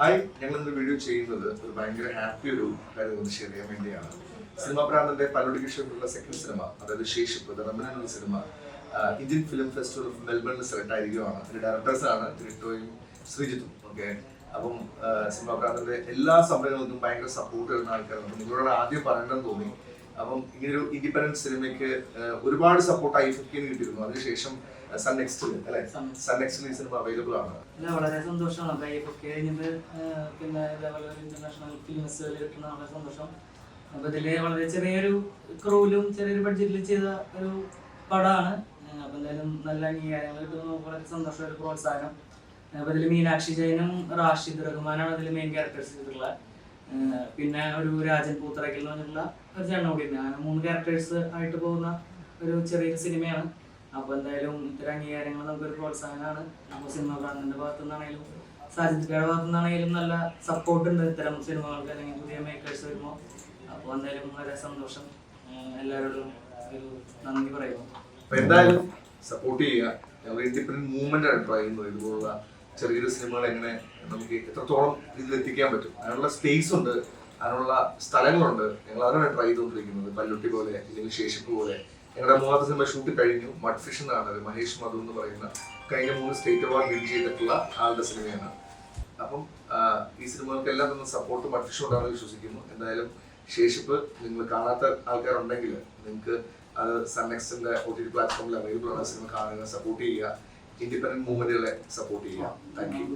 Hi, ഞങ്ങൾ ഇന്ന് video ചെയ്യുന്നത് ഒരു ഭയങ്കര ഹാപ്പി ഒരു കാര്യം ഒന്ന് ഷെയർ ചെയ്യാൻ വേണ്ടിയാണ്. സിനിമാ പ്രാന്തന്റെ പലൊടിക്ക് ഷോട്ടുള്ള സെക്കൻഡ് സിനിമ, അതായത് ശേഷിപ്പ് ദ റെമനന്റ് എന്ന cinema Indian film festival of മെൽബണിൽ സെലക്ട് ആയിരിക്കുകയാണ്. അതിന്റെ ഡയറക്ടേഴ്സാണ് ടിറ്റോയും ശ്രീജിത്തും. ഓക്കെ, അപ്പം സിനിമാ പ്രാന്തന്റെ എല്ലാ സംരംഭങ്ങൾക്കും ഭയങ്കര സപ്പോർട്ട് തരുന്ന ആൾക്കാരാണ്. അപ്പം നിങ്ങളോട് ആദ്യം പറയണമെന്ന് തോന്നി. അപ്പം ഇങ്ങനൊരു ഇൻഡിപെൻഡന്റ് സിനിമയ്ക്ക് ഒരുപാട് സപ്പോർട്ട് ഐഫക്കിന് കിട്ടിയിരുന്നു. അതിനുശേഷം സൺ നെക്സ്റ്റിൽ അല്ലെ, സൺ നെക്സ്റ്റിൽ ഈ സിനിമ അവൈലബിൾ ആണ്. വളരെ സന്തോഷമാണ് ഐഫക്ക് കഴിഞ്ഞത്. പിന്നെ ഇതേപോലെ ഇന്റർനാഷണൽ ഫിലിം ഫെസ്റ്റിവലിൽ കിട്ടുന്ന വളരെ സന്തോഷം. അപ്പൊ ഇതില് വളരെ ചെറിയൊരു ക്രൂവിലും ചെറിയൊരു ബഡ്ജറ്റിൽ ചെയ്ത ഒരു പടമാണ്. അപ്പൊ എന്തായാലും നല്ല അംഗീകാരങ്ങൾ കിട്ടുന്ന വളരെ സന്തോഷം, ഒരു പ്രോത്സാഹനം. അപ്പൊ ഇതിൽ മീനാക്ഷി ജയനും റാഷിദ് റഹ്മാനാണ് ഇതിൽ മെയിൻ ക്യാരക്ടേഴ്സ് ചെയ്തിട്ടുള്ളത്. പിന്നെ ഒരു രാജൻ പൂത്തറയ്ക്കൽ എന്ന് പറഞ്ഞിട്ടുള്ള ഒരു ചേട്ടൻ കൂടി ഉണ്ട്. അങ്ങനെ 3 ക്യാരക്ടേഴ്സ് ആയിട്ട് പോകുന്ന ഒരു ചെറിയൊരു സിനിമയാണ്. അപ്പൊ എന്തായാലും ഇത്തരം അംഗീകാരങ്ങൾ നമുക്കൊരു പ്രോത്സാഹനമാണ്. അപ്പോൾ സിനിമ പ്രാന്തന്റെ ഭാഗത്തു നിന്നാണെങ്കിലും സാജിദ്ക്കയുടെ ഭാഗത്തു നിന്നാണെങ്കിലും നല്ല സപ്പോർട്ട് ഉണ്ട് ഇത്തരം സിനിമകൾക്ക്, അല്ലെങ്കിൽ പുതിയ മേക്കേഴ്സ് വരുമ്പോൾ. അപ്പോൾ എന്തായാലും വളരെ സന്തോഷം. എല്ലാവരോടും ഒരു നന്ദി പറയുന്നു. എന്തായാലും സപ്പോർട്ട് ചെയ്യുക. ഞങ്ങൾ ഇൻഡിപെൻഡന്റ് മൂവ്മെന്റ് ആണ് ട്രൈ ചെയ്യുന്നത്. ഇതുപോലുള്ള ചെറിയൊരു സിനിമകൾ എങ്ങനെ നമുക്ക് എത്രത്തോളം ഇതിലെത്തിക്കാൻ പറ്റും, അതിനുള്ള സ്പേസ് ഉണ്ട്, അതിനുള്ള സ്ഥലങ്ങളുണ്ട്. ഞങ്ങൾ അതാണ് ട്രൈ ചെയ്തുകൊണ്ടിരിക്കുന്നത്. പല്ലുട്ടി പോലെ, ഇല്ലെങ്കിൽ ശേഷിപ്പ് പോലെ. ഞങ്ങളുടെ 3ാമത്തെ സിനിമ ഷൂട്ട് കഴിഞ്ഞു. മഡ് ഫിഷ് എന്നാണ് മഹേഷ് മധു എന്ന് പറയുന്ന കഴിഞ്ഞ 3 സ്റ്റേറ്റ് അവാർഡ് വിൻ ചെയ്തിട്ടുള്ള ആളുടെ സിനിമയാണ്. അപ്പം ഈ സിനിമകൾക്കെല്ലാം തന്നെ സപ്പോർട്ട് മഡ് ഫിഷ് കൊണ്ടാണെന്ന് വിശ്വസിക്കുന്നു. എന്തായാലും ശേഷിപ്പ് നിങ്ങൾ കാണാത്ത ആൾക്കാരുണ്ടെങ്കിൽ നിങ്ങൾക്ക് അത് സൺ നെക്സ്റ്റിന്റെ OTT പ്ലാറ്റ്ഫോമിൽ അവൈലബിൾ ആണ്. സിനിമ കാണുക, സപ്പോർട്ട് ചെയ്യുക, ഇൻഡിപെൻഡന്റ് മൂവ്മെന്റുകളെ സപ്പോർട്ട് ചെയ്യുക. Thank you.